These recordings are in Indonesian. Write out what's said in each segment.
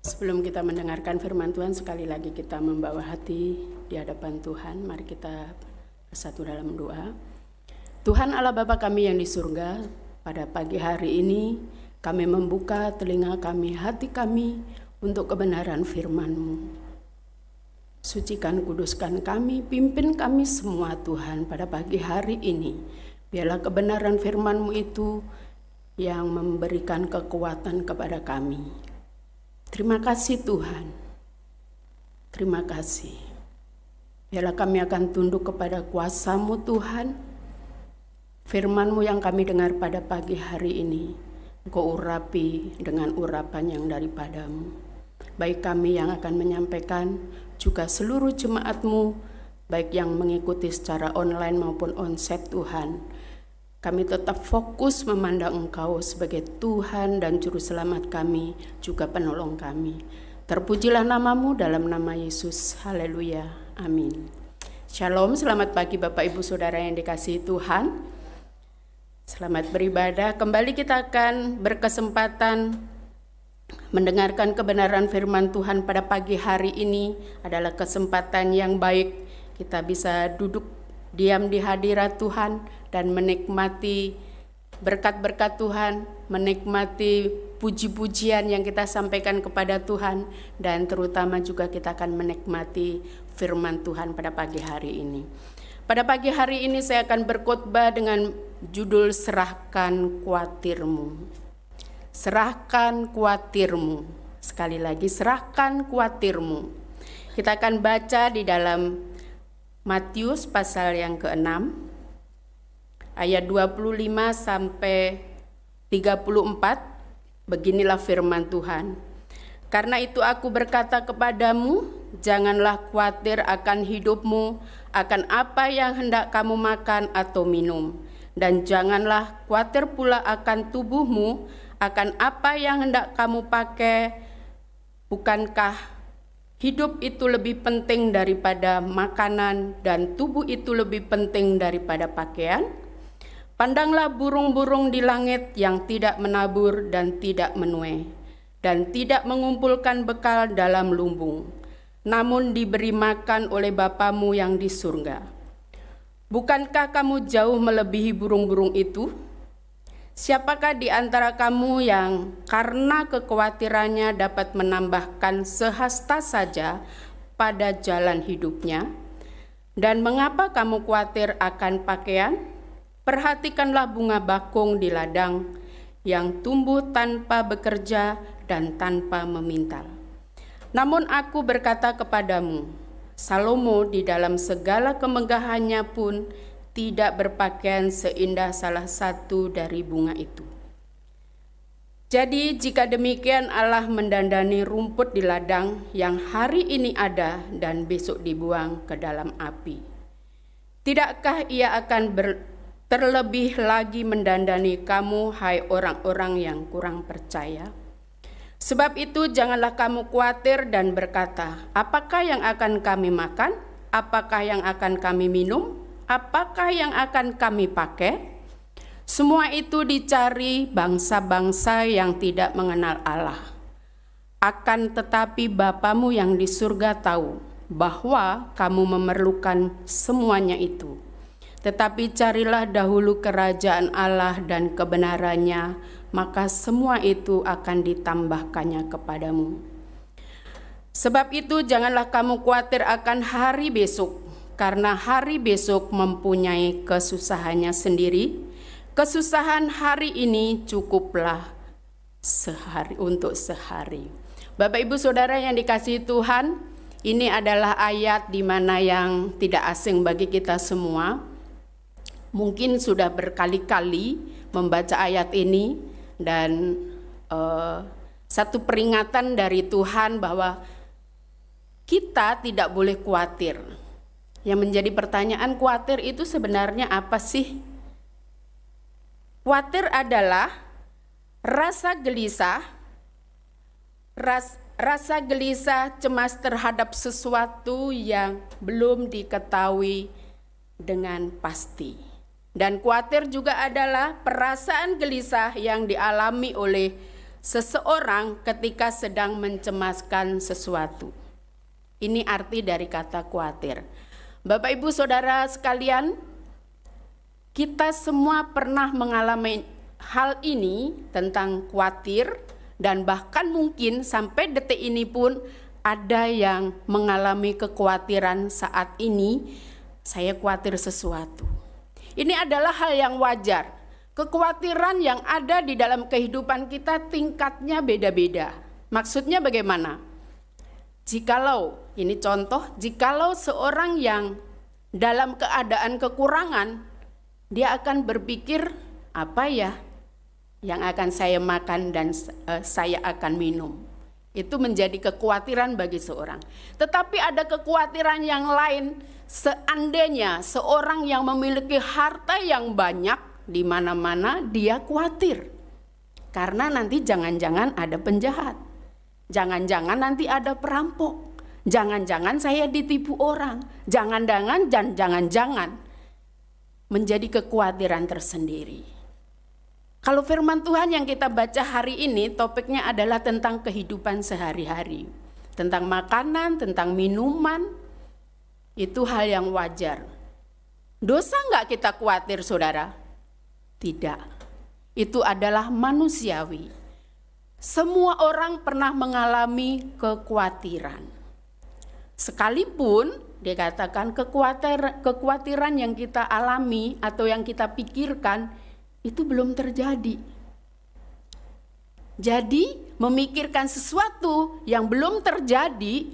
Sebelum kita mendengarkan firman Tuhan, sekali lagi kita membawa hati di hadapan Tuhan. Mari kita bersatu dalam doa. Tuhan Allah Bapa kami yang di surga, pada pagi hari ini kami membuka telinga kami, hati kami untuk kebenaran firman-Mu. Sucikan, kuduskan kami, pimpin kami semua Tuhan pada pagi hari ini. Biarlah kebenaran firman-Mu itu yang memberikan kekuatan kepada kami. Terima kasih Tuhan, terima kasih. Biarlah kami akan tunduk kepada kuasa-Mu Tuhan. Firman-Mu yang kami dengar pada pagi hari ini, Engkau urapi dengan urapan yang daripada-Mu. Baik kami yang akan menyampaikan, juga seluruh jemaat-Mu, baik yang mengikuti secara online maupun onsite Tuhan. Kami tetap fokus memandang Engkau sebagai Tuhan dan Juru Selamat kami, juga penolong kami. Terpujilah nama-Mu dalam nama Yesus. Haleluya. Amin. Shalom, selamat pagi Bapak Ibu Saudara yang dikasihi Tuhan. Selamat beribadah. Kembali kita akan berkesempatan mendengarkan kebenaran firman Tuhan pada pagi hari ini. Adalah kesempatan yang baik. Kita bisa duduk diam di hadirat Tuhan dan menikmati berkat-berkat Tuhan, menikmati puji-pujian yang kita sampaikan kepada Tuhan, dan terutama juga kita akan menikmati firman Tuhan pada pagi hari ini. Pada pagi hari ini saya akan berkhotbah dengan judul Serahkan Kuatirmu. Serahkan kuatirmu. Sekali lagi, serahkan kuatirmu. Kita akan baca di dalam Matius pasal yang ke-6. Ayat 25 sampai 34, beginilah firman Tuhan. Karena itu aku berkata kepadamu, janganlah khawatir akan hidupmu, akan apa yang hendak kamu makan atau minum. Dan janganlah khawatir pula akan tubuhmu, akan apa yang hendak kamu pakai. Bukankah hidup itu lebih penting daripada makanan, dan tubuh itu lebih penting daripada pakaian? Pandanglah burung-burung di langit yang tidak menabur dan tidak menuai, dan tidak mengumpulkan bekal dalam lumbung, namun diberi makan oleh Bapamu yang di surga. Bukankah kamu jauh melebihi burung-burung itu? Siapakah di antara kamu yang karena kekhawatirannya dapat menambahkan sehasta saja pada jalan hidupnya? Dan mengapa kamu khawatir akan pakaian? Perhatikanlah bunga bakung di ladang yang tumbuh tanpa bekerja dan tanpa memintal. Namun aku berkata kepadamu, Salomo di dalam segala kemegahannya pun tidak berpakaian seindah salah satu dari bunga itu. Jadi jika demikian Allah mendandani rumput di ladang yang hari ini ada dan besok dibuang ke dalam api. Tidakkah ia akan terlebih lagi mendandani kamu, hai orang-orang yang kurang percaya? Sebab itu janganlah kamu khawatir dan berkata, apakah yang akan kami makan? Apakah yang akan kami minum? Apakah yang akan kami pakai? Semua itu dicari bangsa-bangsa yang tidak mengenal Allah. Akan tetapi Bapamu yang di surga tahu bahwa kamu memerlukan semuanya itu. Tetapi carilah dahulu kerajaan Allah dan kebenarannya, maka semua itu akan ditambahkannya kepadamu. Sebab itu janganlah kamu khawatir akan hari besok, karena hari besok mempunyai kesusahannya sendiri. Kesusahan hari ini cukuplah untuk sehari. Bapak Ibu Saudara yang dikasihi Tuhan, ini adalah ayat di mana yang tidak asing bagi kita semua. Mungkin sudah berkali-kali membaca ayat ini, dan satu peringatan dari Tuhan bahwa kita tidak boleh khawatir. Yang menjadi pertanyaan, khawatir itu sebenarnya apa sih? Khawatir adalah rasa gelisah, rasa gelisah, cemas terhadap sesuatu yang belum diketahui dengan pasti. Dan khawatir juga adalah perasaan gelisah yang dialami oleh seseorang ketika sedang mencemaskan sesuatu. Ini arti dari kata khawatir. Bapak Ibu Saudara sekalian, kita semua pernah mengalami hal ini tentang khawatir, dan bahkan mungkin sampai detik ini pun ada yang mengalami kekhawatiran saat ini, saya khawatir sesuatu. Ini adalah hal yang wajar. Kekhawatiran yang ada di dalam kehidupan kita tingkatnya beda-beda. Maksudnya bagaimana? Jikalau, ini contoh, jikalau seorang yang dalam keadaan kekurangan, dia akan berpikir, apa ya yang akan saya makan dan saya akan minum. Itu menjadi kekhawatiran bagi seorang. Tetapi ada kekhawatiran yang lain, seandainya seorang yang memiliki harta yang banyak, di mana-mana dia khawatir. Karena nanti jangan-jangan ada penjahat. Jangan-jangan nanti ada perampok. Jangan-jangan saya ditipu orang. Jangan-jangan menjadi kekhawatiran tersendiri. Kalau firman Tuhan yang kita baca hari ini topiknya adalah tentang kehidupan sehari-hari. Tentang makanan, tentang minuman, itu hal yang wajar. Dosa enggak kita khawatir, saudara? Tidak. Itu adalah manusiawi. Semua orang pernah mengalami kekhawatiran. Sekalipun dikatakan kekhawatiran yang kita alami atau yang kita pikirkan itu belum terjadi. Jadi memikirkan sesuatu yang belum terjadi,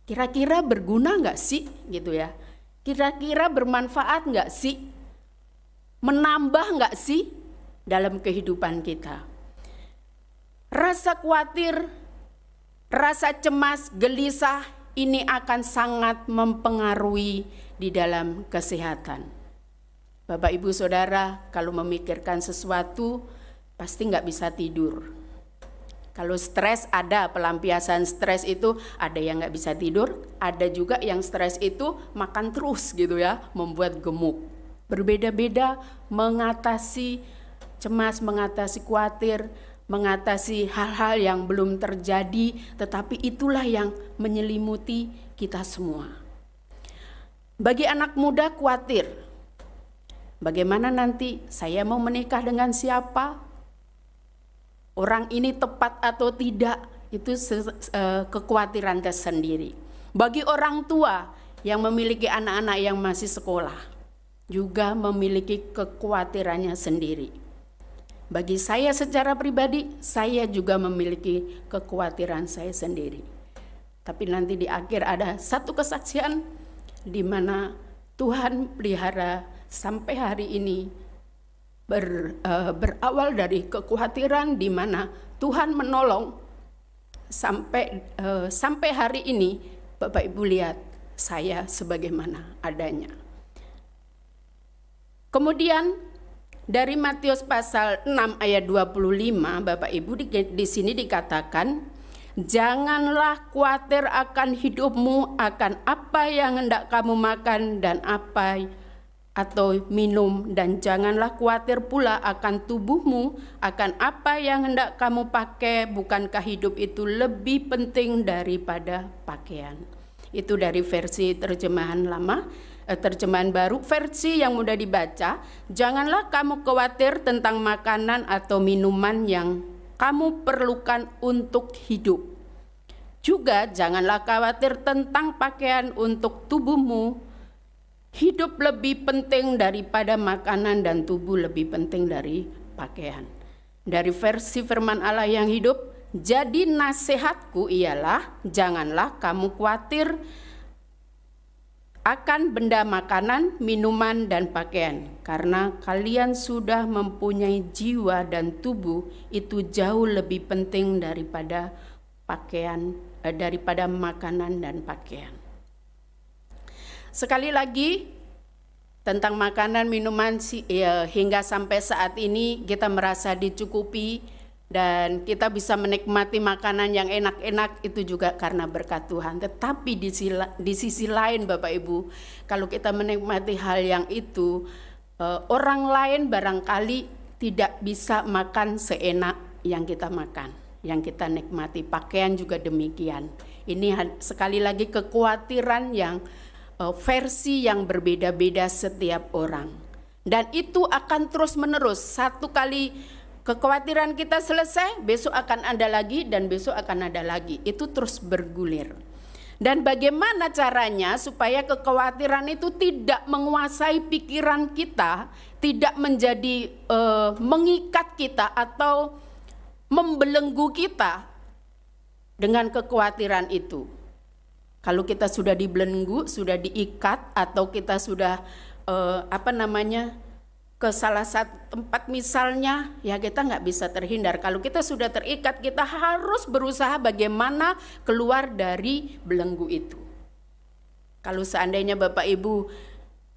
kira-kira berguna nggak sih, gitu ya? Kira-kira bermanfaat nggak sih? Menambah nggak sih dalam kehidupan kita? Rasa khawatir, rasa cemas, gelisah ini akan sangat mempengaruhi di dalam kesehatan. Bapak Ibu Saudara, kalau memikirkan sesuatu pasti nggak bisa tidur. Kalau stres ada, pelampiasan stres itu ada yang nggak bisa tidur, ada juga yang stres itu makan terus gitu ya, membuat gemuk. Berbeda-beda mengatasi cemas, mengatasi khawatir, mengatasi hal-hal yang belum terjadi, tetapi itulah yang menyelimuti kita semua. Bagi anak muda khawatir, bagaimana nanti saya mau menikah dengan siapa? Orang ini tepat atau tidak? Itu kekhawatiran tersendiri. Bagi orang tua yang memiliki anak-anak yang masih sekolah, juga memiliki kekhawatirannya sendiri. Bagi saya secara pribadi, saya juga memiliki kekhawatiran saya sendiri. Tapi nanti di akhir ada satu kesaksian di mana Tuhan pelihara sampai hari ini berawal dari kekhawatiran di mana Tuhan menolong sampai hari ini. Bapak Ibu lihat saya sebagaimana adanya. Kemudian dari Matius pasal 6 ayat 25, Bapak Ibu di sini dikatakan, janganlah khawatir akan hidupmu, akan apa yang hendak kamu makan dan apa atau minum, dan janganlah khawatir pula akan tubuhmu, akan apa yang hendak kamu pakai. Bukankah hidup itu lebih penting daripada pakaian? Itu dari versi terjemahan lama, terjemahan baru. Versi yang mudah dibaca, janganlah kamu khawatir tentang makanan atau minuman yang kamu perlukan untuk hidup. Juga janganlah khawatir tentang pakaian untuk tubuhmu. Hidup lebih penting daripada makanan dan tubuh lebih penting dari pakaian. Dari versi firman Allah yang hidup, jadi nasihatku ialah janganlah kamu khawatir akan benda makanan, minuman, dan pakaian. Karena kalian sudah mempunyai jiwa dan tubuh, itu jauh lebih penting daripada daripada makanan dan pakaian. Sekali lagi, tentang makanan, minuman, hingga sampai saat ini kita merasa dicukupi dan kita bisa menikmati makanan yang enak-enak, itu juga karena berkat Tuhan. Tetapi di sisi lain Bapak Ibu, kalau kita menikmati hal yang itu, orang lain barangkali tidak bisa makan seenak yang kita makan. yang kita nikmati. Pakaian juga demikian. Ini sekali lagi kekhawatiran yang versi yang berbeda-beda setiap orang. Dan itu akan terus menerus. Satu kali kekhawatiran kita selesai, besok akan ada lagi dan besok akan ada lagi. Itu terus bergulir. Dan bagaimana caranya supaya kekhawatiran itu tidak menguasai pikiran kita, tidak menjadi mengikat kita atau membelenggu kita dengan kekhawatiran itu. Kalau kita sudah dibelenggu, sudah diikat, atau kita sudah ke salah satu tempat misalnya, ya kita nggak bisa terhindar. Kalau kita sudah terikat, kita harus berusaha bagaimana keluar dari belenggu itu. Kalau seandainya Bapak Ibu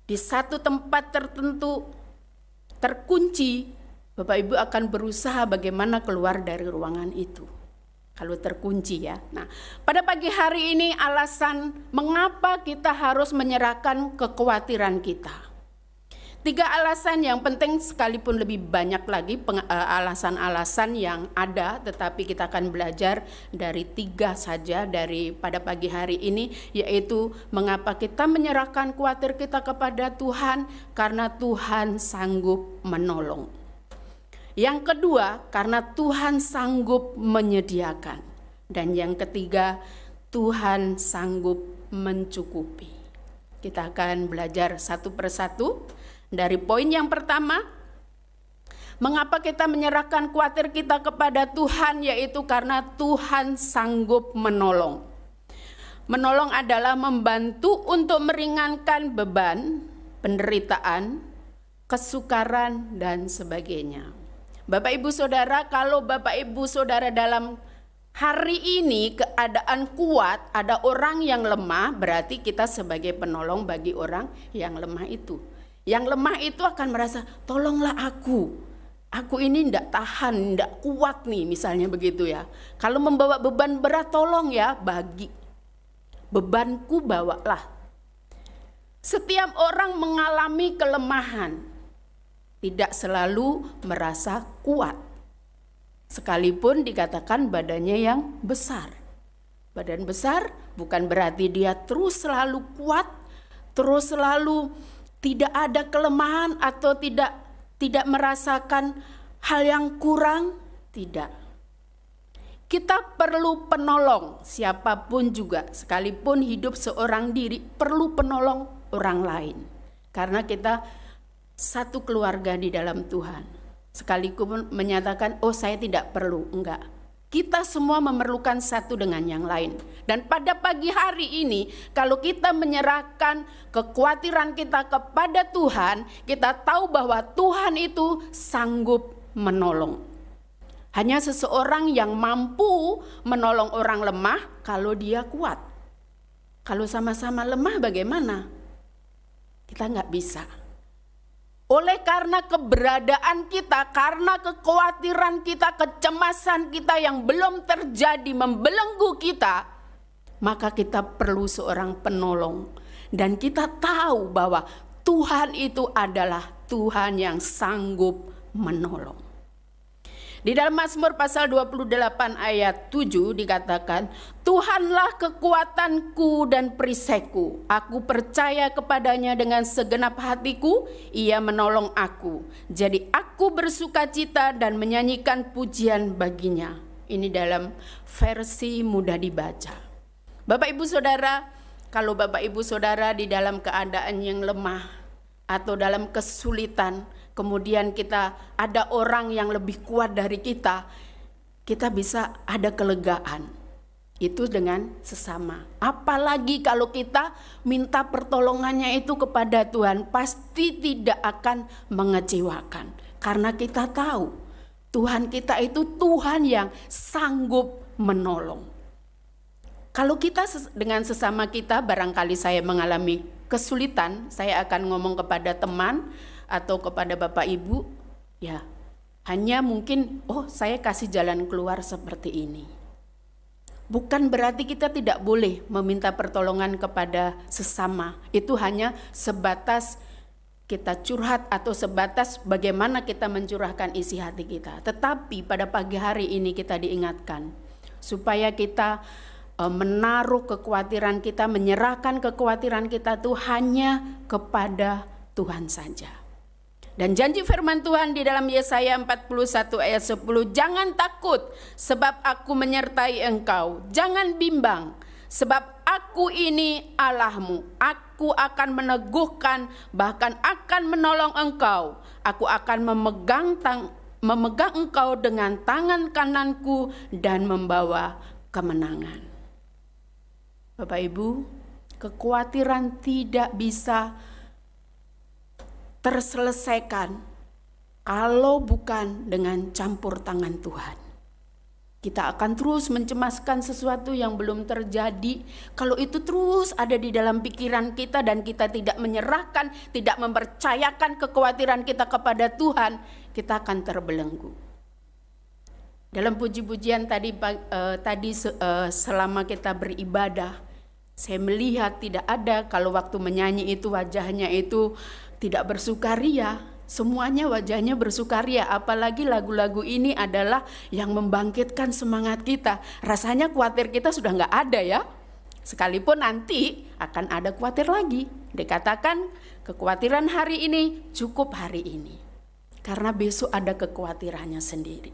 di satu tempat tertentu terkunci, Bapak Ibu akan berusaha bagaimana keluar dari ruangan itu. Kalau terkunci ya. Nah, pada pagi hari ini alasan mengapa kita harus menyerahkan kekhawatiran kita. 3 alasan yang penting, sekalipun lebih banyak lagi alasan-alasan yang ada, tetapi kita akan belajar dari 3 saja dari pada pagi hari ini, yaitu mengapa kita menyerahkan khawatir kita kepada Tuhan, karena Tuhan sanggup menolong. Yang kedua, karena Tuhan sanggup menyediakan. Dan yang ketiga, Tuhan sanggup mencukupi. Kita akan belajar satu persatu. Dari poin yang pertama, mengapa kita menyerahkan khawatir kita kepada Tuhan, yaitu karena Tuhan sanggup menolong. Menolong adalah membantu untuk meringankan beban, penderitaan, kesukaran, dan sebagainya. Bapak Ibu Saudara, kalau Bapak Ibu Saudara dalam hari ini keadaan kuat, ada orang yang lemah, berarti kita sebagai penolong bagi orang yang lemah itu. Yang lemah itu akan merasa, tolonglah aku ini tidak tahan, tidak kuat nih, misalnya begitu ya. Kalau membawa beban berat, tolong ya bagi. Bebanku bawalah. Setiap orang mengalami kelemahan, tidak selalu merasa kuat. Sekalipun dikatakan badannya yang besar. Badan besar bukan berarti dia terus selalu kuat, terus selalu tidak ada kelemahan atau tidak merasakan hal yang kurang, tidak. Kita perlu penolong, siapapun juga, sekalipun hidup seorang diri, perlu penolong orang lain. Karena kita satu keluarga di dalam Tuhan. Sekalipun menyatakan, oh saya tidak perlu, enggak. Kita semua memerlukan satu dengan yang lain. Dan pada pagi hari ini, kalau kita menyerahkan kekhawatiran kita kepada Tuhan, kita tahu bahwa Tuhan itu sanggup menolong. Hanya seseorang yang mampu menolong orang lemah kalau dia kuat. Kalau sama-sama lemah bagaimana? Kita enggak bisa. Oleh karena keberadaan kita, karena kekhawatiran kita, kecemasan kita yang belum terjadi membelenggu kita, maka kita perlu seorang penolong. Dan kita tahu bahwa Tuhan itu adalah Tuhan yang sanggup menolong. Di dalam Mazmur pasal 28 ayat 7 dikatakan, Tuhanlah kekuatanku dan perisaiku. Aku percaya kepadanya dengan segenap hatiku, ia menolong aku. Jadi aku bersukacita dan menyanyikan pujian baginya. Ini dalam versi mudah dibaca. Bapak Ibu Saudara, kalau Bapak Ibu Saudara di dalam keadaan yang lemah atau dalam kesulitan, kemudian kita ada orang yang lebih kuat dari kita bisa ada kelegaan. Itu dengan sesama. Apalagi kalau kita minta pertolongannya itu kepada Tuhan, pasti tidak akan mengecewakan. Karena kita tahu Tuhan kita itu Tuhan yang sanggup menolong. Kalau kita dengan sesama kita, barangkali saya mengalami kesulitan, saya akan ngomong kepada teman atau kepada Bapak Ibu, ya hanya mungkin, oh saya kasih jalan keluar seperti ini. Bukan berarti kita tidak boleh meminta pertolongan kepada sesama. Itu hanya sebatas kita curhat atau sebatas bagaimana kita mencurahkan isi hati kita. Tetapi pada pagi hari ini kita diingatkan supaya kita menaruh kekhawatiran kita, menyerahkan kekhawatiran kita itu hanya kepada Tuhan saja. Dan janji firman Tuhan di dalam Yesaya 41 ayat 10, jangan takut sebab aku menyertai engkau, jangan bimbang sebab aku ini Allahmu, aku akan meneguhkan bahkan akan menolong engkau, aku akan memegang engkau dengan tangan kananku dan membawa kemenangan. Bapak Ibu, kekhawatiran tidak bisa terselesaikan kalau bukan dengan campur tangan Tuhan. Kita akan terus mencemaskan sesuatu yang belum terjadi. Kalau itu terus ada di dalam pikiran kita dan kita tidak menyerahkan, tidak mempercayakan kekhawatiran kita kepada Tuhan, kita akan terbelenggu. Dalam puji-pujian tadi selama kita beribadah, saya melihat tidak ada kalau waktu menyanyi itu wajahnya itu tidak bersukaria. Semuanya wajahnya bersukaria, apalagi lagu-lagu ini adalah yang membangkitkan semangat kita. Rasanya khawatir kita sudah nggak ada ya. Sekalipun nanti akan ada khawatir lagi. Dikatakan kekhawatiran hari ini cukup hari ini. Karena besok ada kekhawatirannya sendiri.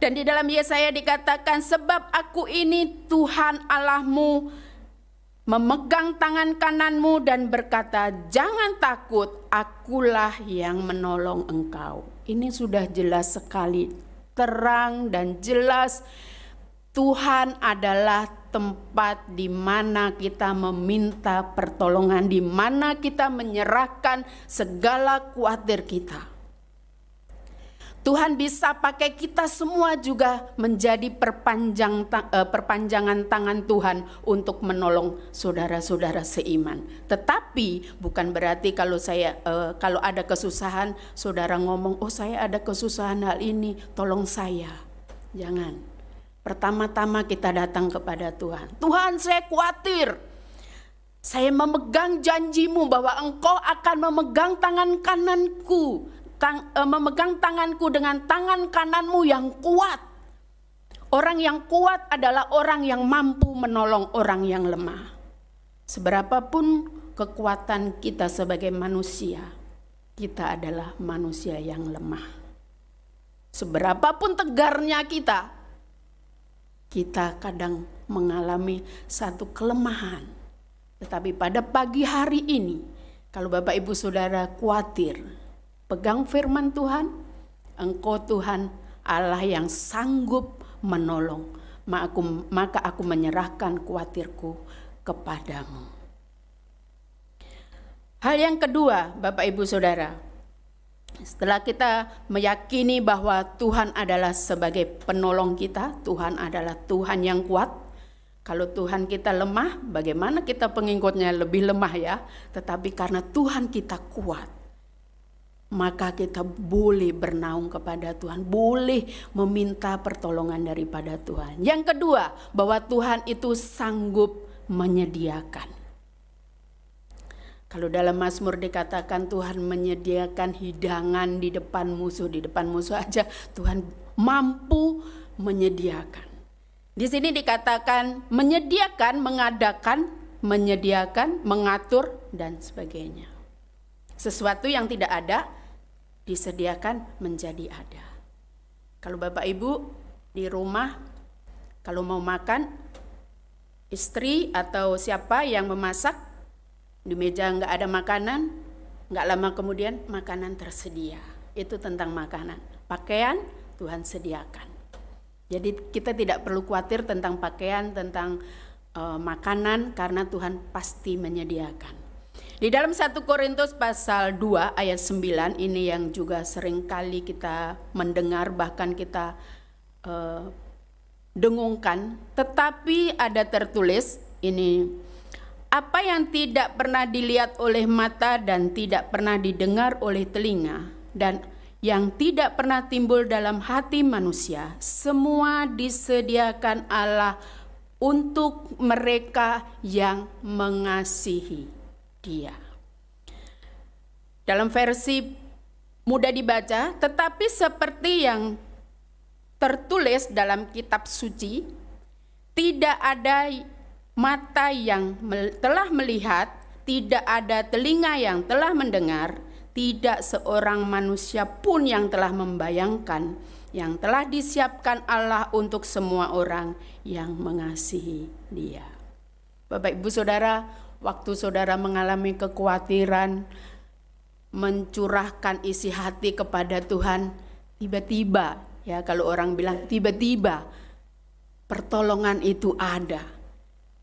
Dan di dalam Yesaya dikatakan sebab aku ini Tuhan Allahmu, memegang tangan kananmu dan berkata, jangan takut, akulah yang menolong engkau. Ini sudah jelas sekali, terang dan jelas. Tuhan adalah tempat di mana kita meminta pertolongan, di mana kita menyerahkan segala khawatir kita. Tuhan bisa pakai kita semua juga menjadi perpanjangan tangan Tuhan untuk menolong saudara-saudara seiman. Tetapi bukan berarti kalau ada kesusahan, saudara ngomong, oh saya ada kesusahan hal ini, tolong saya. Jangan. Pertama-tama kita datang kepada Tuhan. Tuhan, saya khawatir. Saya memegang janjimu bahwa engkau akan memegang tangan kananku. Memegang tanganku dengan tangan kananmu yang kuat. Orang yang kuat adalah orang yang mampu menolong orang yang lemah. Seberapapun kekuatan kita sebagai manusia, kita adalah manusia yang lemah. Seberapapun tegarnya kita kadang mengalami satu kelemahan. Tetapi pada pagi hari ini, kalau Bapak Ibu Saudara khawatir, pegang firman Tuhan, engkau Tuhan Allah yang sanggup menolong, maka aku menyerahkan khawatirku kepadamu. Hal yang kedua, Bapak Ibu Saudara, setelah kita meyakini bahwa Tuhan adalah sebagai penolong kita, Tuhan adalah Tuhan yang kuat. Kalau Tuhan kita lemah, bagaimana kita pengikutnya lebih lemah ya? Tetapi karena Tuhan kita kuat, maka kita boleh bernaung kepada Tuhan, boleh meminta pertolongan daripada Tuhan. Yang kedua, bahwa Tuhan itu sanggup menyediakan. Kalau dalam Mazmur dikatakan Tuhan menyediakan hidangan di depan musuh aja Tuhan mampu menyediakan. Di sini dikatakan menyediakan, mengadakan, menyediakan, mengatur dan sebagainya. Sesuatu yang tidak ada disediakan menjadi ada. Kalau Bapak Ibu di rumah, kalau mau makan, istri atau siapa yang memasak, di meja nggak ada makanan, nggak lama kemudian makanan tersedia. Itu tentang makanan. Pakaian Tuhan sediakan. Jadi kita tidak perlu khawatir tentang pakaian, tentang makanan, karena Tuhan pasti menyediakan. Di dalam 1 Korintus pasal 2 ayat 9 ini yang juga sering kali kita mendengar, bahkan kita dengungkan. Tetapi ada tertulis ini, apa yang tidak pernah dilihat oleh mata dan tidak pernah didengar oleh telinga dan yang tidak pernah timbul dalam hati manusia, semua disediakan Allah untuk mereka yang mengasihi Dia. dalam versi mudah dibaca, tetapi seperti yang tertulis dalam kitab suci, tidak ada mata yang telah melihat, tidak ada telinga yang telah mendengar, tidak seorang manusia pun yang telah membayangkan yang telah disiapkan Allah untuk semua orang yang mengasihi Dia. Bapak Ibu Saudara, waktu saudara mengalami kekhawatiran, mencurahkan isi hati kepada Tuhan, tiba-tiba, ya kalau orang bilang tiba-tiba pertolongan itu ada.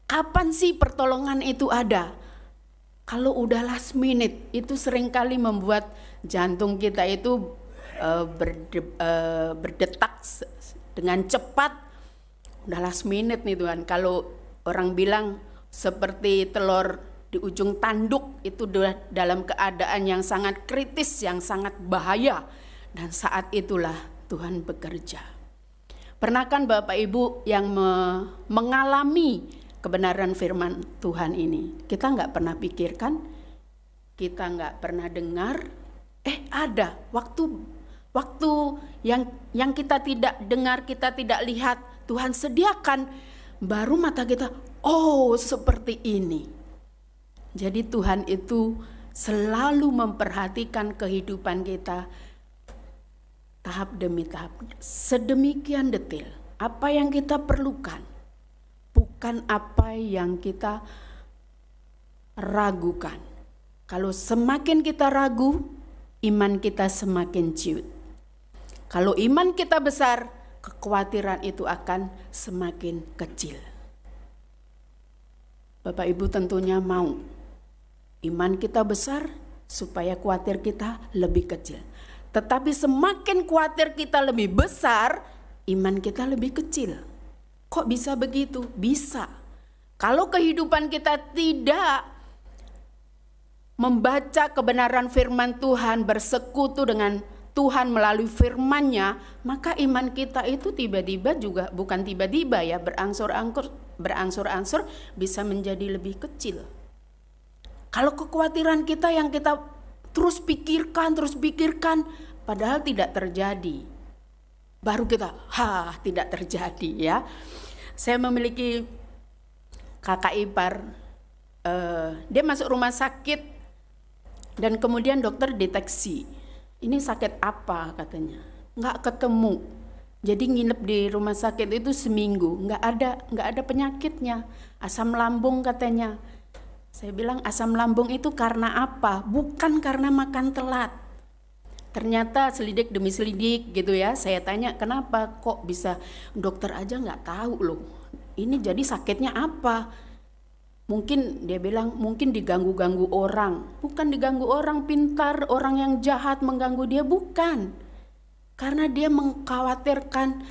Kapan sih pertolongan itu ada? Kalau udah last minute, itu seringkali membuat jantung kita itu berdetak dengan cepat. Udah last minute nih Tuhan. Kalau orang bilang seperti telur di ujung tanduk, itu dalam keadaan yang sangat kritis, yang sangat bahaya. Dan saat itulah Tuhan bekerja. Pernah kan Bapak Ibu yang mengalami kebenaran firman Tuhan ini? Kita nggak pernah pikirkan, kita nggak pernah dengar, ada waktu yang kita tidak dengar, kita tidak lihat, Tuhan sediakan, baru mata kita, oh seperti ini. Jadi Tuhan itu selalu memperhatikan kehidupan kita tahap demi tahap, sedemikian detail. Apa yang kita perlukan, bukan apa yang kita ragukan. Kalau semakin kita ragu, iman kita semakin ciut. Kalau iman kita besar, kekhawatiran itu akan semakin kecil. Bapak Ibu tentunya mau iman kita besar supaya khawatir kita lebih kecil. Tetapi semakin khawatir kita lebih besar, iman kita lebih kecil. Kok bisa begitu? Bisa. Kalau kehidupan kita tidak membaca kebenaran firman Tuhan, bersekutu dengan Tuhan melalui firman-Nya, maka iman kita itu tiba-tiba juga, bukan tiba-tiba ya, berangsur-angsur bisa menjadi lebih kecil. Kalau kekhawatiran kita yang kita terus pikirkan, padahal tidak terjadi, baru kita, tidak terjadi ya. Saya memiliki kakak ipar, dia masuk rumah sakit dan kemudian dokter deteksi, ini sakit apa katanya, nggak ketemu. Jadi nginep di rumah sakit itu seminggu, nggak ada penyakitnya, asam lambung katanya. Saya bilang asam lambung itu karena apa? Bukan karena makan telat. Ternyata selidik demi selidik gitu ya, saya tanya kenapa kok bisa, dokter aja nggak tahu loh, ini jadi sakitnya apa? Mungkin dia bilang mungkin diganggu-ganggu orang. Bukan diganggu orang pintar, orang yang jahat mengganggu dia, bukan. Karena dia mengkhawatirkan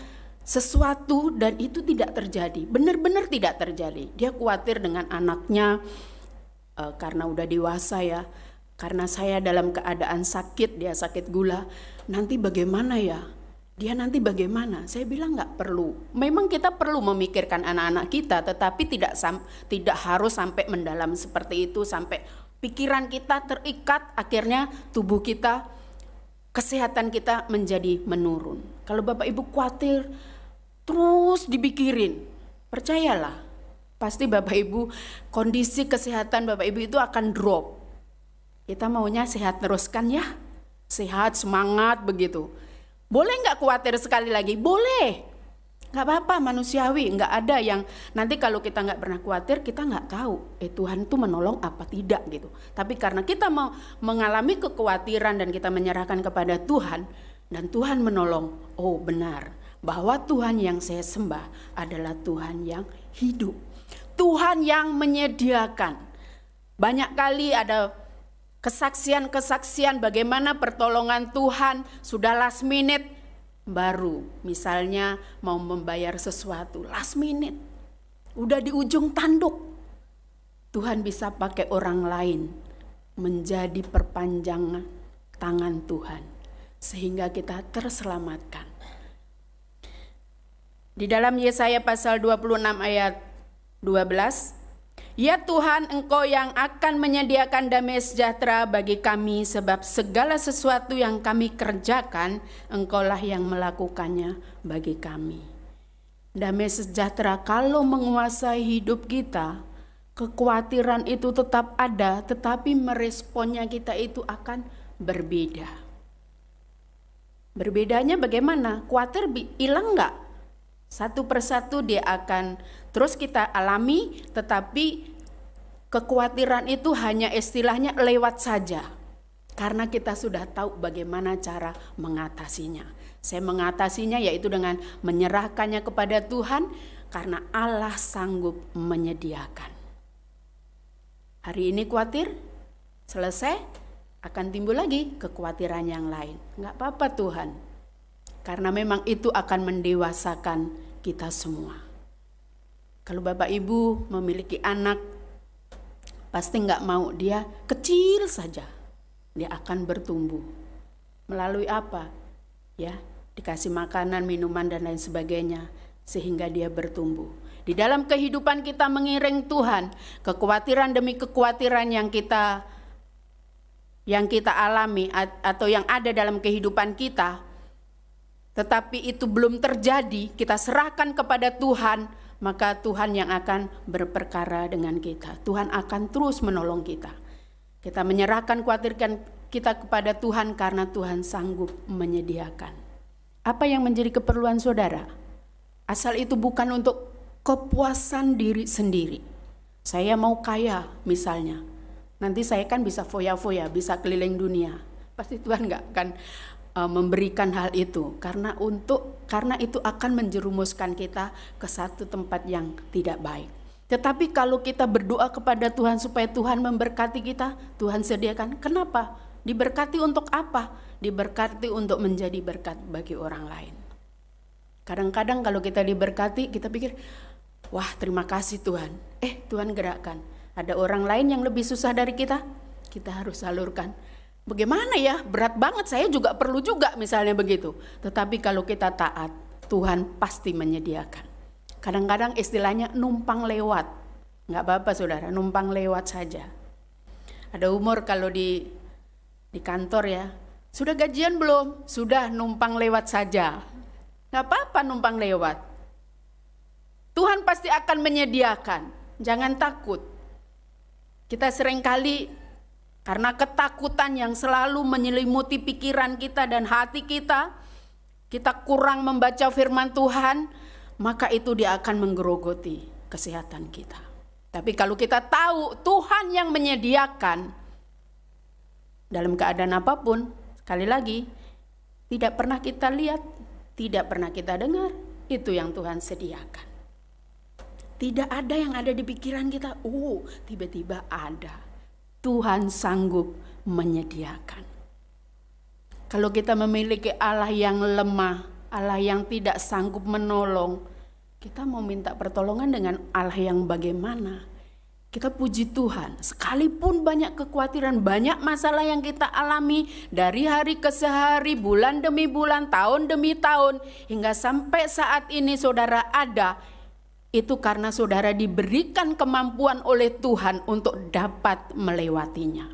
sesuatu dan itu tidak terjadi, benar-benar tidak terjadi. Dia khawatir dengan anaknya, karena udah dewasa ya. Karena saya dalam keadaan sakit, dia sakit gula, nanti bagaimana ya? Dia nanti bagaimana? Saya bilang nggak perlu. Memang kita perlu memikirkan anak-anak kita, tetapi tidak harus sampai mendalam seperti itu, sampai pikiran kita terikat, akhirnya tubuh kita, kesehatan kita menjadi menurun. Kalau Bapak Ibu khawatir, terus dipikirin, percayalah, pasti Bapak Ibu, kondisi kesehatan Bapak Ibu itu akan drop. Kita maunya sehat terus kan ya? Sehat, semangat begitu. Boleh nggak khawatir sekali lagi? Boleh, nggak apa-apa, manusiawi. Nggak ada yang nanti kalau kita nggak pernah khawatir, kita nggak tahu Tuhan itu menolong apa tidak gitu. Tapi karena kita mau mengalami kekhawatiran dan kita menyerahkan kepada Tuhan dan Tuhan menolong, oh benar bahwa Tuhan yang saya sembah adalah Tuhan yang hidup, Tuhan yang menyediakan. Banyak kali ada kesaksian-kesaksian bagaimana pertolongan Tuhan sudah last minute, baru misalnya mau membayar sesuatu last minute, udah di ujung tanduk, Tuhan bisa pakai orang lain menjadi perpanjangan tangan Tuhan sehingga kita terselamatkan. Di dalam Yesaya pasal 26 ayat 12, Ya Tuhan, Engkau yang akan menyediakan damai sejahtera bagi kami, sebab segala sesuatu yang kami kerjakan, Engkaulah yang melakukannya bagi kami. Damai sejahtera kalau menguasai hidup kita, kekhawatiran itu tetap ada, tetapi meresponnya kita itu akan berbeda. Berbedanya bagaimana? Khawatir hilang enggak? Satu persatu dia akan terus kita alami, tetapi kekhawatiran itu hanya istilahnya lewat saja. Karena kita sudah tahu bagaimana cara mengatasinya. Saya mengatasinya yaitu dengan menyerahkannya kepada Tuhan, karena Allah sanggup menyediakan. Hari ini khawatir, selesai, akan timbul lagi kekhawatiran yang lain. Enggak apa-apa Tuhan, karena memang itu akan mendewasakan kita semua. Kalau Bapak Ibu memiliki anak, pasti enggak mau dia kecil saja. Dia akan bertumbuh. Melalui apa? Ya, dikasih makanan, minuman dan lain sebagainya, sehingga dia bertumbuh. Di dalam kehidupan kita mengiring Tuhan, kekhawatiran demi kekhawatiran yang kita alami atau yang ada dalam kehidupan kita, tetapi itu belum terjadi, kita serahkan kepada Tuhan, maka Tuhan yang akan berperkara dengan kita. Tuhan akan terus menolong kita. Kita menyerahkan khawatirkan kita kepada Tuhan karena Tuhan sanggup menyediakan. Apa yang menjadi keperluan saudara? Asal itu bukan untuk kepuasan diri sendiri. Saya mau kaya misalnya. Nanti saya kan bisa foya-foya, bisa keliling dunia. Pasti Tuhan nggak akan memberikan hal itu, karena itu akan menjerumuskan kita ke satu tempat yang tidak baik. Tetapi kalau kita berdoa kepada Tuhan supaya Tuhan memberkati kita, Tuhan sediakan. Kenapa? Diberkati untuk apa? Diberkati untuk menjadi berkat bagi orang lain. Kadang-kadang kalau kita diberkati, kita pikir, wah terima kasih Tuhan. Tuhan gerakkan. Ada orang lain yang lebih susah dari kita harus salurkan. Bagaimana ya, berat banget, saya juga perlu juga misalnya begitu. Tetapi kalau kita taat, Tuhan pasti menyediakan. Kadang-kadang istilahnya numpang lewat. Enggak apa-apa saudara, numpang lewat saja. Ada umur kalau di kantor ya, sudah gajian belum? Sudah, numpang lewat saja. Enggak apa-apa numpang lewat. Tuhan pasti akan menyediakan, jangan takut. Kita seringkali karena ketakutan yang selalu menyelimuti pikiran kita dan hati kita kurang membaca firman Tuhan, maka itu dia akan menggerogoti kesehatan kita. Tapi kalau kita tahu Tuhan yang menyediakan dalam keadaan apapun, sekali lagi, tidak pernah kita lihat, tidak pernah kita dengar, itu yang Tuhan sediakan. Tidak ada yang ada di pikiran kita, tiba-tiba ada. Tuhan sanggup menyediakan. Kalau kita memiliki Allah yang lemah, Allah yang tidak sanggup menolong, kita mau minta pertolongan dengan Allah yang bagaimana? Kita puji Tuhan, sekalipun banyak kekhawatiran, banyak masalah yang kita alami dari hari ke hari, bulan demi bulan, tahun demi tahun, hingga sampai saat ini saudara ada, itu karena saudara diberikan kemampuan oleh Tuhan untuk dapat melewatinya.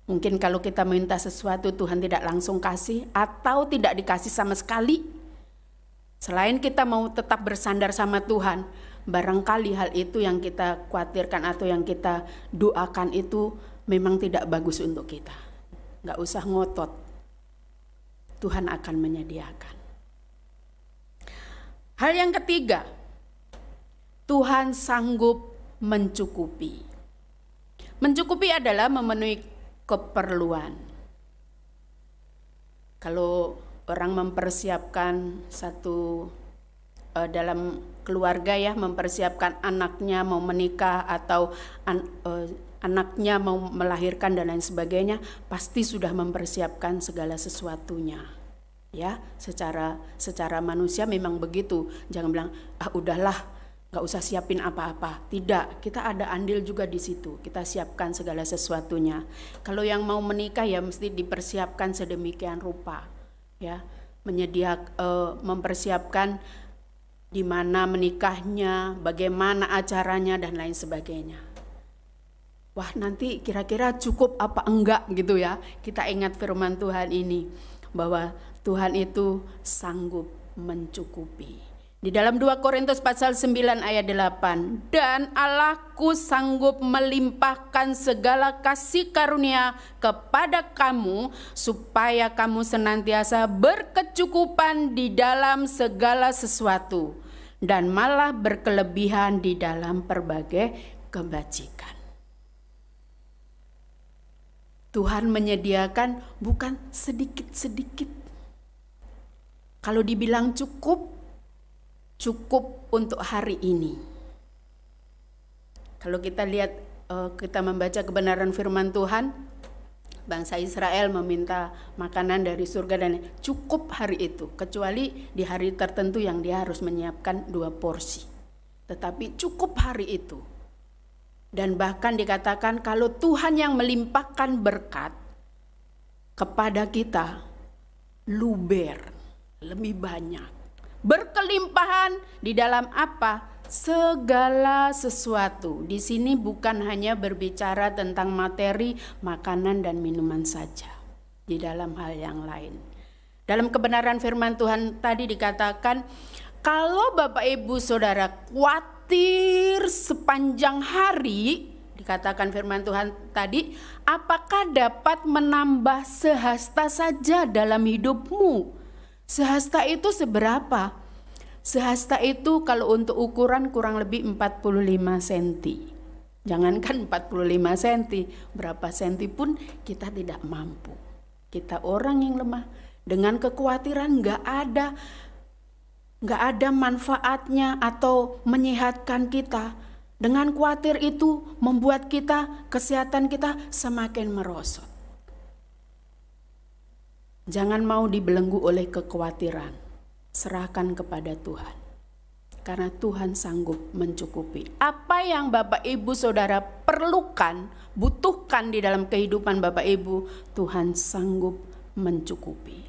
Mungkin kalau kita minta sesuatu Tuhan tidak langsung kasih atau tidak dikasih sama sekali. Selain kita mau tetap bersandar sama Tuhan, barangkali hal itu yang kita khawatirkan atau yang kita doakan itu memang tidak bagus untuk kita. Nggak usah ngotot. Tuhan akan menyediakan. Hal yang ketiga, Tuhan sanggup mencukupi. Mencukupi adalah memenuhi keperluan. Kalau orang mempersiapkan satu dalam keluarga ya, mempersiapkan anaknya mau menikah atau anaknya mau melahirkan dan lain sebagainya, pasti sudah mempersiapkan segala sesuatunya. Ya, secara manusia memang begitu. Jangan bilang udahlah, nggak usah siapin apa-apa. Tidak, kita ada andil juga di situ. Kita siapkan segala sesuatunya. Kalau yang mau menikah ya mesti dipersiapkan sedemikian rupa, ya, mempersiapkan di mana menikahnya, bagaimana acaranya dan lain sebagainya. Wah, nanti kira-kira cukup apa enggak gitu ya. Kita ingat firman Tuhan ini bahwa Tuhan itu sanggup mencukupi. Di dalam 2 Korintus pasal 9 ayat 8, dan Allahku sanggup melimpahkan segala kasih karunia kepada kamu, supaya kamu senantiasa berkecukupan di dalam segala sesuatu, dan malah berkelebihan di dalam berbagai kebajikan. Tuhan menyediakan bukan sedikit-sedikit. Kalau dibilang cukup untuk hari ini. Kalau kita lihat, kita membaca kebenaran firman Tuhan, bangsa Israel meminta makanan dari surga dan cukup hari itu, kecuali di hari tertentu yang dia harus menyiapkan 2 porsi. Tetapi cukup hari itu. Dan bahkan dikatakan kalau Tuhan yang melimpahkan berkat kepada kita, luber, lebih banyak. Berkelimpahan di dalam apa? Segala sesuatu. Di sini bukan hanya berbicara tentang materi, makanan dan minuman saja. Di dalam hal yang lain. Dalam kebenaran firman Tuhan tadi dikatakan, kalau Bapak Ibu Saudara khawatir sepanjang hari, dikatakan firman Tuhan tadi, apakah dapat menambah sehasta saja dalam hidupmu? Sehasta itu seberapa? Sehasta itu kalau untuk ukuran kurang lebih 45 cm. Jangankan 45 cm, berapa senti pun kita tidak mampu. Kita orang yang lemah, dengan kekhawatiran nggak ada manfaatnya atau menyehatkan kita. Dengan khawatir itu membuat kesehatan kita semakin merosot. Jangan mau dibelenggu oleh kekhawatiran. Serahkan kepada Tuhan. Karena Tuhan sanggup mencukupi. Apa yang Bapak Ibu Saudara perlukan, butuhkan di dalam kehidupan Bapak Ibu, Tuhan sanggup mencukupi.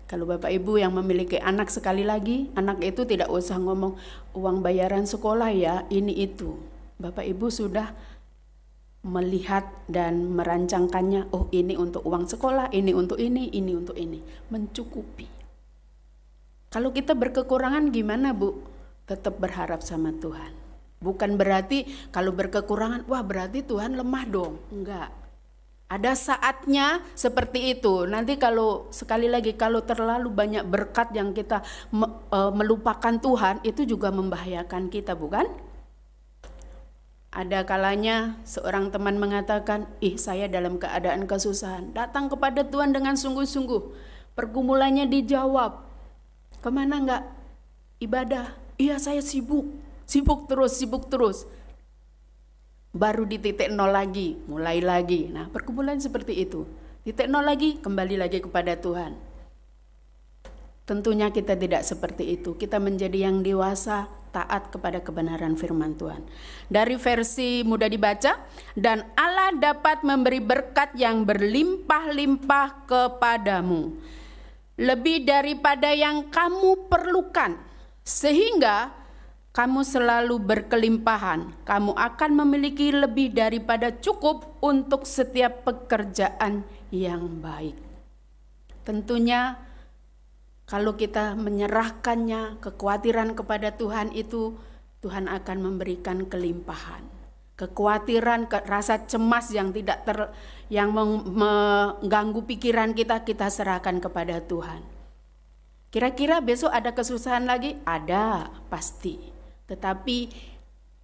Kalau Bapak Ibu yang memiliki anak, sekali lagi, anak itu tidak usah ngomong uang bayaran sekolah ya, ini itu. Bapak Ibu sudah melihat dan merancangkannya, oh ini untuk uang sekolah, ini untuk ini untuk ini. Mencukupi. Kalau kita berkekurangan gimana Bu? Tetap berharap sama Tuhan. Bukan berarti kalau berkekurangan, wah berarti Tuhan lemah dong. Enggak. Ada saatnya seperti itu. Nanti kalau sekali lagi kalau terlalu banyak berkat yang kita melupakan Tuhan, itu juga membahayakan kita, bukan? Ada kalanya seorang teman mengatakan, saya dalam keadaan kesusahan. Datang kepada Tuhan dengan sungguh-sungguh. Pergumulannya dijawab. Kemana enggak? Ibadah. Iya saya sibuk. Sibuk terus. Baru di titik 0 lagi, mulai lagi. Nah pergumulan seperti itu. Titik 0 lagi, kembali lagi kepada Tuhan. Tentunya kita tidak seperti itu. Kita menjadi yang dewasa, taat kepada kebenaran firman Tuhan. Dari versi mudah dibaca, dan Allah dapat memberi berkat yang berlimpah-limpah kepadamu, lebih daripada yang kamu perlukan, sehingga kamu selalu berkelimpahan. Kamu akan memiliki lebih daripada cukup untuk setiap pekerjaan yang baik. Tentunya kalau kita menyerahkannya, kekhawatiran kepada Tuhan itu, Tuhan akan memberikan kelimpahan. Kekhawatiran, rasa cemas yang yang mengganggu pikiran kita serahkan kepada Tuhan. Kira-kira besok ada kesusahan lagi? Ada, pasti. Tetapi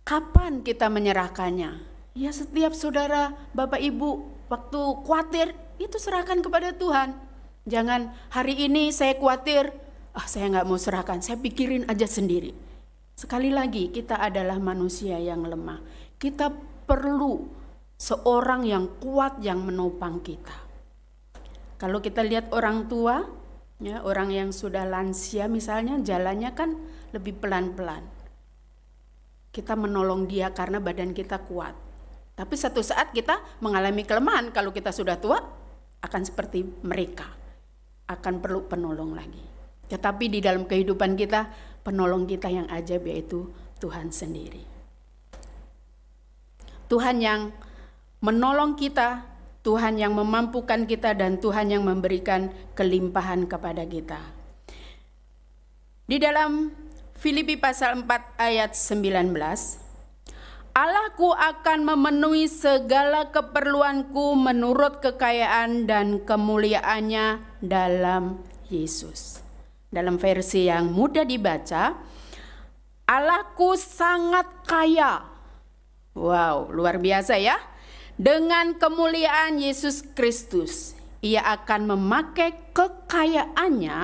kapan kita menyerahkannya? Ya setiap saudara, Bapak Ibu, waktu khawatir, itu serahkan kepada Tuhan. Jangan hari ini saya khawatir, saya nggak mau serahkan, saya pikirin aja sendiri. Sekali lagi, kita adalah manusia yang lemah. Kita perlu seorang yang kuat yang menopang kita. Kalau kita lihat orang tua, ya, orang yang sudah lansia misalnya, jalannya kan lebih pelan-pelan. Kita menolong dia karena badan kita kuat. Tapi satu saat kita mengalami kelemahan. Kalau kita sudah tua, akan seperti mereka. Akan perlu penolong lagi. Tetapi di dalam kehidupan kita, penolong kita yang ajaib yaitu Tuhan sendiri. Tuhan yang menolong kita, Tuhan yang memampukan kita, dan Tuhan yang memberikan kelimpahan kepada kita. Di dalam Filipi pasal 4 ayat 19, Allahku akan memenuhi segala keperluanku menurut kekayaan dan kemuliaannya dalam Yesus. Dalam versi yang mudah dibaca, Allahku sangat kaya. Wow, luar biasa ya. Dengan kemuliaan Yesus Kristus, Ia akan memakai kekayaannya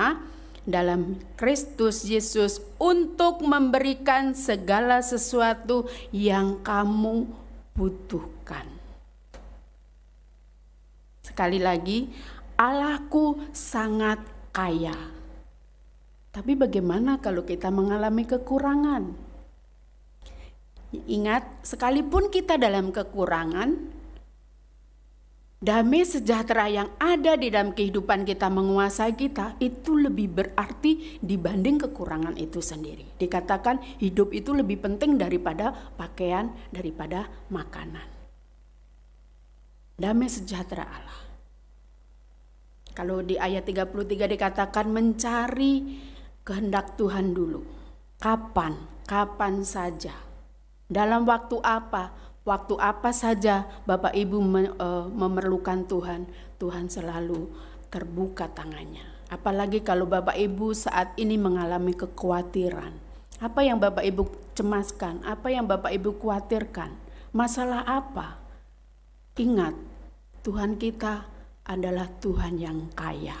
dalam Kristus Yesus untuk memberikan segala sesuatu yang kamu butuhkan. Sekali lagi, Allahku sangat kaya. Tapi bagaimana kalau kita mengalami kekurangan? Ingat, sekalipun kita dalam kekurangan, damai sejahtera yang ada di dalam kehidupan kita menguasai kita, itu lebih berarti dibanding kekurangan itu sendiri. Dikatakan hidup itu lebih penting daripada pakaian, daripada makanan. Damai sejahtera Allah. Kalau di ayat 33 dikatakan mencari kehendak Tuhan dulu. Kapan? Kapan saja. Dalam waktu apa saja Bapak Ibu memerlukan Tuhan, Tuhan selalu terbuka tangannya. Apalagi kalau Bapak Ibu saat ini mengalami kekhawatiran. Apa yang Bapak Ibu cemaskan? Apa yang Bapak Ibu khawatirkan? Masalah apa? Ingat, Tuhan kita adalah Tuhan yang kaya,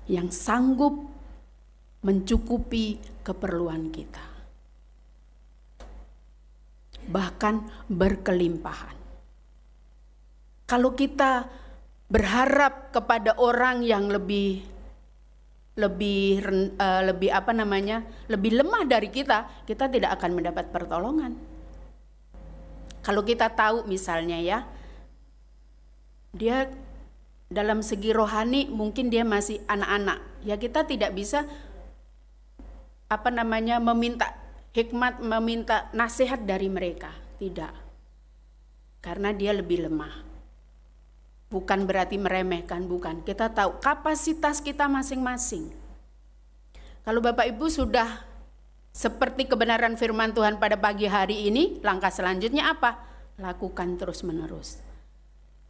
yang sanggup mencukupi keperluan kita, bahkan berkelimpahan. Kalau kita berharap kepada orang yang lebih lemah dari kita, kita tidak akan mendapat pertolongan. Kalau kita tahu misalnya ya, dia dalam segi rohani mungkin dia masih anak-anak, ya kita tidak bisa meminta hikmat, meminta nasihat dari mereka, tidak, karena dia lebih lemah. Bukan berarti meremehkan, bukan. Kita tahu kapasitas kita masing-masing. Kalau Bapak Ibu sudah seperti kebenaran firman Tuhan pada pagi hari ini, langkah selanjutnya apa? Lakukan terus-menerus.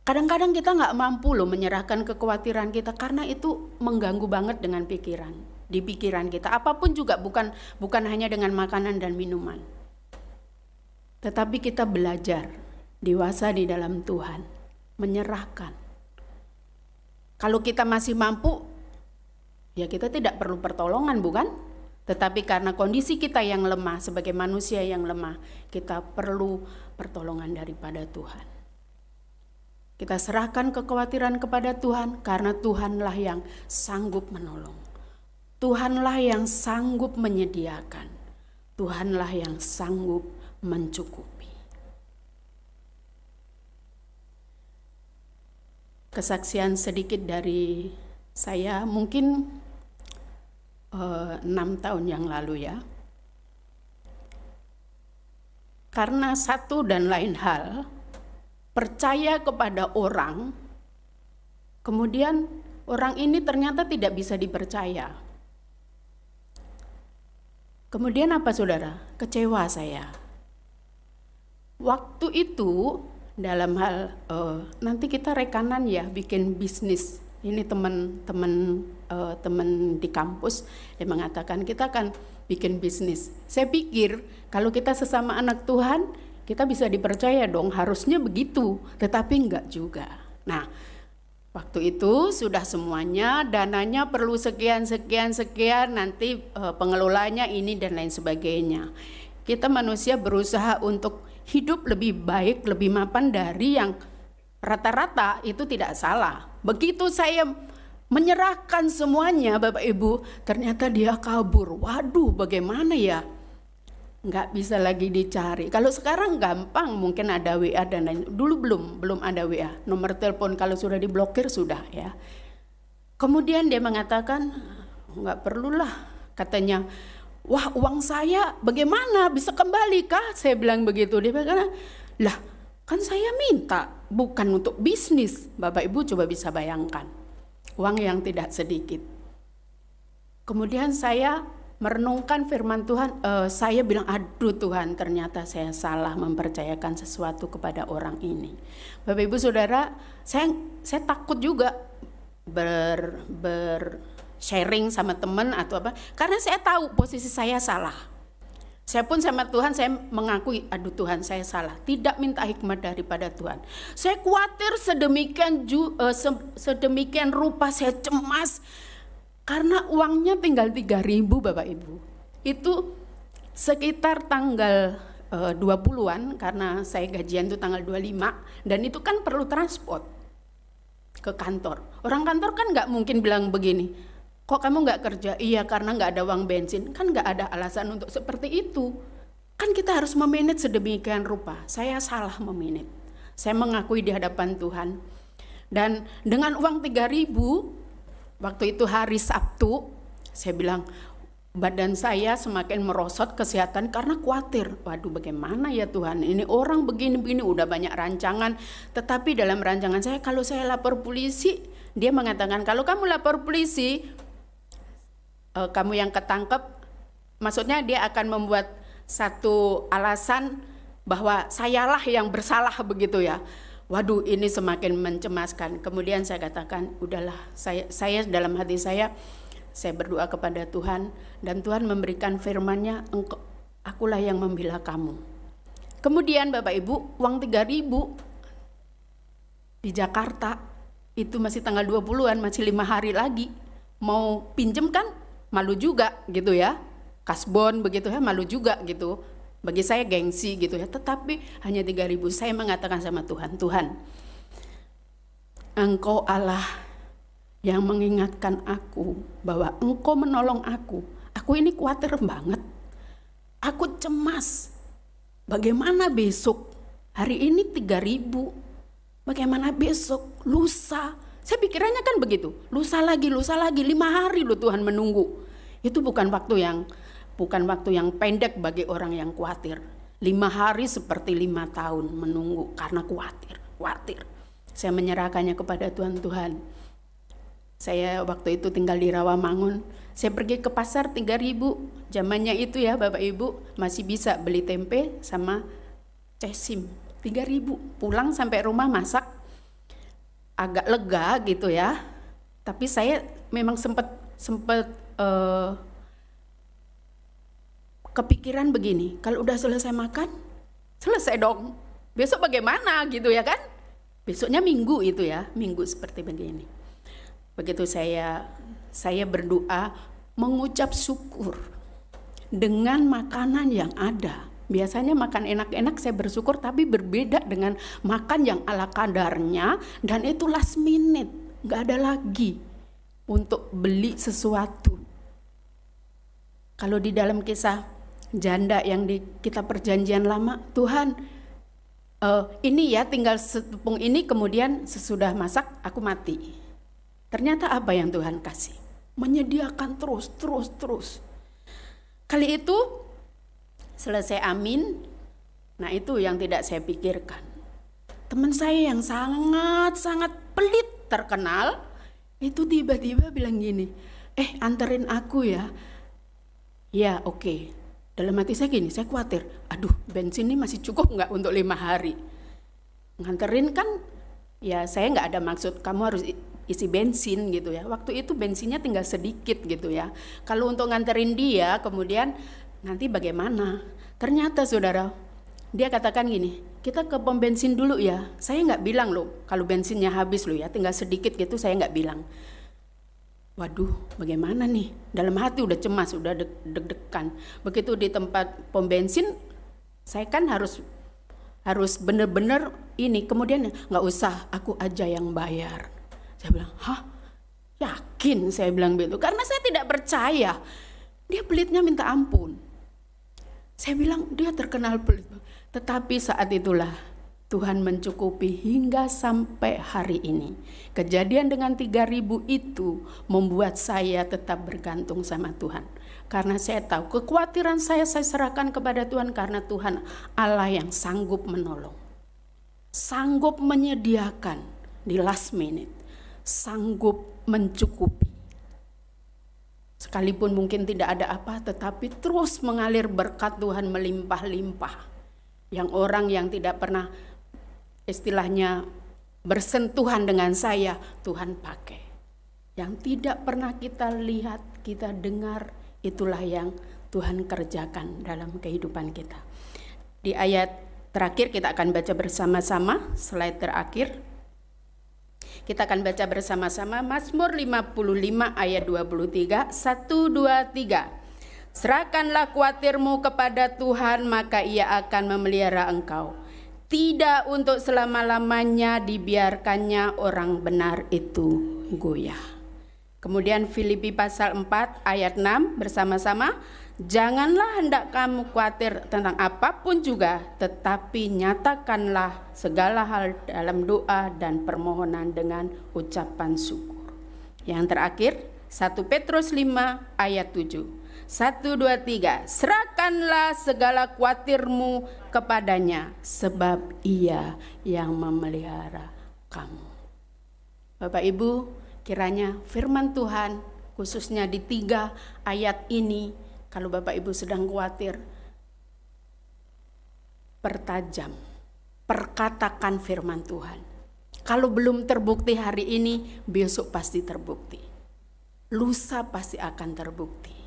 Kadang-kadang kita nggak mampu loh menyerahkan kekhawatiran kita, karena itu mengganggu banget dengan pikiran. Di pikiran kita, apapun juga, bukan hanya dengan makanan dan minuman. Tetapi kita belajar dewasa di dalam Tuhan, menyerahkan. Kalau kita masih mampu, ya kita tidak perlu pertolongan, bukan? Tetapi karena kondisi kita yang lemah, sebagai manusia yang lemah, kita perlu pertolongan daripada Tuhan. Kita serahkan kekhawatiran kepada Tuhan, karena Tuhanlah yang sanggup menolong. Tuhanlah yang sanggup menyediakan. Tuhanlah yang sanggup mencukupi. Kesaksian sedikit dari saya, mungkin 6 tahun yang lalu ya. Karena satu dan lain hal, percaya kepada orang, kemudian orang ini ternyata tidak bisa dipercaya. Kemudian apa saudara? Kecewa saya. Waktu itu dalam hal nanti kita rekanan ya, bikin bisnis. Ini teman di kampus, dia mengatakan kita akan bikin bisnis. Saya pikir kalau kita sesama anak Tuhan, kita bisa dipercaya dong, harusnya begitu, tetapi enggak juga. Nah, waktu itu sudah semuanya, dananya perlu sekian, nanti pengelolanya ini dan lain sebagainya. Kita manusia berusaha untuk hidup lebih baik, lebih mapan dari yang rata-rata, itu tidak salah. Begitu saya menyerahkan semuanya Bapak Ibu, ternyata dia kabur. Waduh, bagaimana ya? Nggak bisa lagi dicari. Kalau sekarang gampang, mungkin ada WA dan lain. Dulu belum ada WA. Nomor telepon kalau sudah diblokir sudah ya. Kemudian dia mengatakan, nggak perlulah, katanya, wah uang saya bagaimana bisa kembali kah? Saya bilang begitu. Dia bilang, lah kan saya minta, bukan untuk bisnis. Bapak Ibu coba bisa bayangkan, uang yang tidak sedikit. Kemudian saya merenungkan firman Tuhan, saya bilang, aduh Tuhan, ternyata saya salah mempercayakan sesuatu kepada orang ini. Bapak Ibu Saudara, saya takut juga sharing sama teman atau apa, karena saya tahu posisi saya salah. Saya pun sama Tuhan, saya mengakui, aduh Tuhan saya salah, tidak minta hikmat daripada Tuhan. Saya khawatir sedemikian rupa, saya cemas, karena uangnya tinggal 3.000 Bapak Ibu. Itu sekitar tanggal 20-an, karena saya gajian itu tanggal 25, dan itu kan perlu transport ke kantor. Orang kantor kan nggak mungkin bilang begini, kok kamu nggak kerja? Iya, karena nggak ada uang bensin. Kan nggak ada alasan untuk seperti itu. Kan kita harus memanage sedemikian rupa. Saya salah memanage. Saya mengakui di hadapan Tuhan. Dan dengan uang 3.000, waktu itu hari Sabtu, saya bilang, badan saya semakin merosot kesehatan karena khawatir. Waduh, bagaimana ya Tuhan, ini orang begini-begini, udah banyak rancangan. Tetapi dalam rancangan saya, kalau saya lapor polisi, dia mengatakan, kalau kamu lapor polisi, kamu yang ketangkep, maksudnya dia akan membuat satu alasan bahwa sayalah yang bersalah begitu ya. Waduh, ini semakin mencemaskan. Kemudian saya katakan, udahlah, saya dalam hati saya berdoa kepada Tuhan, dan Tuhan memberikan firman-Nya, akulah yang membela kamu. Kemudian Bapak Ibu, uang 3.000 di Jakarta, itu masih tanggal 20-an, masih 5 hari lagi. Mau pinjem kan, malu juga gitu ya. Kasbon begitu ya, malu juga gitu. Bagi saya gengsi gitu ya, tetapi hanya 3.000. Saya mengatakan sama Tuhan, Tuhan, Engkau Allah yang mengingatkan aku bahwa Engkau menolong aku. Aku ini khawatir banget. Aku cemas. Bagaimana besok? Hari ini 3.000. Bagaimana besok? Lusa. Saya pikirannya kan begitu. Lusa lagi, 5 hari loh Tuhan menunggu. Itu bukan waktu yang pendek bagi orang yang khawatir. 5 hari seperti 5 tahun menunggu karena khawatir. Saya menyerahkannya kepada Tuhan. Saya waktu itu tinggal di Rawamangun. Saya pergi ke pasar 3.000. Zamannya itu ya Bapak Ibu, masih bisa beli tempe sama cesim. 3.000. Pulang sampai rumah masak. Agak lega gitu ya. Tapi saya memang sempat kepikiran begini, kalau udah selesai makan, selesai dong. Besok bagaimana gitu ya kan? Besoknya Minggu itu ya, Minggu seperti begini. Begitu saya berdoa, mengucap syukur dengan makanan yang ada. Biasanya makan enak-enak saya bersyukur, tapi berbeda dengan makan yang ala kadarnya, dan itu last minute, gak ada lagi untuk beli sesuatu. Kalau di dalam kisah janda yang di kitab perjanjian lama, Tuhan ini ya tinggal setepung ini, kemudian sesudah masak aku mati. Ternyata apa yang Tuhan kasih? Menyediakan terus. Kali itu selesai amin, nah itu yang tidak saya pikirkan. Teman saya yang sangat pelit terkenal, itu tiba-tiba bilang gini, anterin aku ya. Ya oke. Dalam hati saya gini, saya khawatir, aduh bensin ini masih cukup nggak untuk 5 hari. Nganterin kan, ya saya nggak ada maksud kamu harus isi bensin gitu ya. Waktu itu bensinnya tinggal sedikit gitu ya. Kalau untuk nganterin dia, kemudian nanti bagaimana? Ternyata saudara, dia katakan gini, kita ke pom bensin dulu ya. Saya nggak bilang loh, kalau bensinnya habis loh ya, tinggal sedikit gitu, saya nggak bilang. Waduh, bagaimana nih? Dalam hati udah cemas, udah deg-degan. Begitu di tempat pom bensin, saya kan harus benar-benar ini. Kemudian nggak usah, aku aja yang bayar. Saya bilang, hah? Yakin? Saya bilang begitu. Karena saya tidak percaya. Dia pelitnya minta ampun. Saya bilang, dia terkenal pelit. Tetapi saat itulah Tuhan mencukupi hingga sampai hari ini. Kejadian dengan 3.000 itu membuat saya tetap bergantung sama Tuhan. Karena saya tahu kekhawatiran saya serahkan kepada Tuhan, karena Tuhan Allah yang sanggup menolong. Sanggup menyediakan di last minute. Sanggup mencukupi. Sekalipun mungkin tidak ada apa, tetapi terus mengalir berkat Tuhan melimpah-limpah. Yang orang yang tidak pernah istilahnya bersentuhan dengan saya, Tuhan pakai. Yang tidak pernah kita lihat, kita dengar, itulah yang Tuhan kerjakan dalam kehidupan kita. Di ayat terakhir kita akan baca bersama-sama, slide terakhir. Kita akan baca bersama-sama Mazmur 55 ayat 23, 1, 2, 3. Serahkanlah khawatirmu kepada Tuhan, maka Ia akan memelihara engkau. Tidak untuk selama-lamanya dibiarkannya orang benar itu goyah. Kemudian Filipi pasal 4 ayat 6 bersama-sama. Janganlah hendak kamu khawatir tentang apapun juga, tetapi nyatakanlah segala hal dalam doa dan permohonan dengan ucapan syukur. Yang terakhir 1 Petrus 5 ayat 7. 1, 2, 3. Serahkanlah segala khawatirmu kepadanya, sebab Ia yang memelihara kamu. Bapak Ibu, kiranya firman Tuhan khususnya di 3 ayat ini, kalau Bapak Ibu sedang khawatir, pertajam, perkatakan firman Tuhan. Kalau belum terbukti hari ini, besok pasti terbukti. Lusa pasti akan terbukti.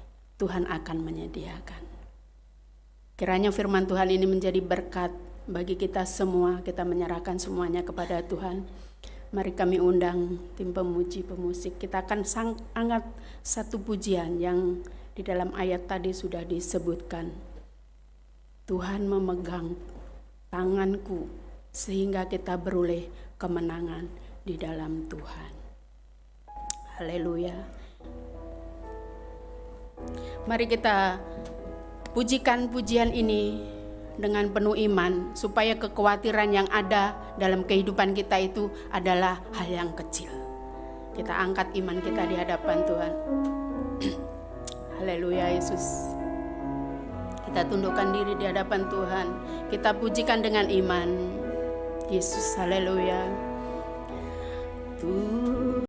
Tuhan akan menyediakan. Kiranya firman Tuhan ini menjadi berkat bagi kita semua. Kita menyerahkan semuanya kepada Tuhan. Mari kami undang tim pemuji pemusik. Kita akan angkat satu pujian yang di dalam ayat tadi sudah disebutkan. Tuhan memegang tanganku sehingga kita beroleh kemenangan di dalam Tuhan. Haleluya. Mari kita pujikan pujian ini dengan penuh iman, supaya kekhawatiran yang ada dalam kehidupan kita itu adalah hal yang kecil. Kita angkat iman kita di hadapan Tuhan. Haleluya Yesus. Kita tundukkan diri di hadapan Tuhan. Kita pujikan dengan iman. Yesus, haleluya. Tuhan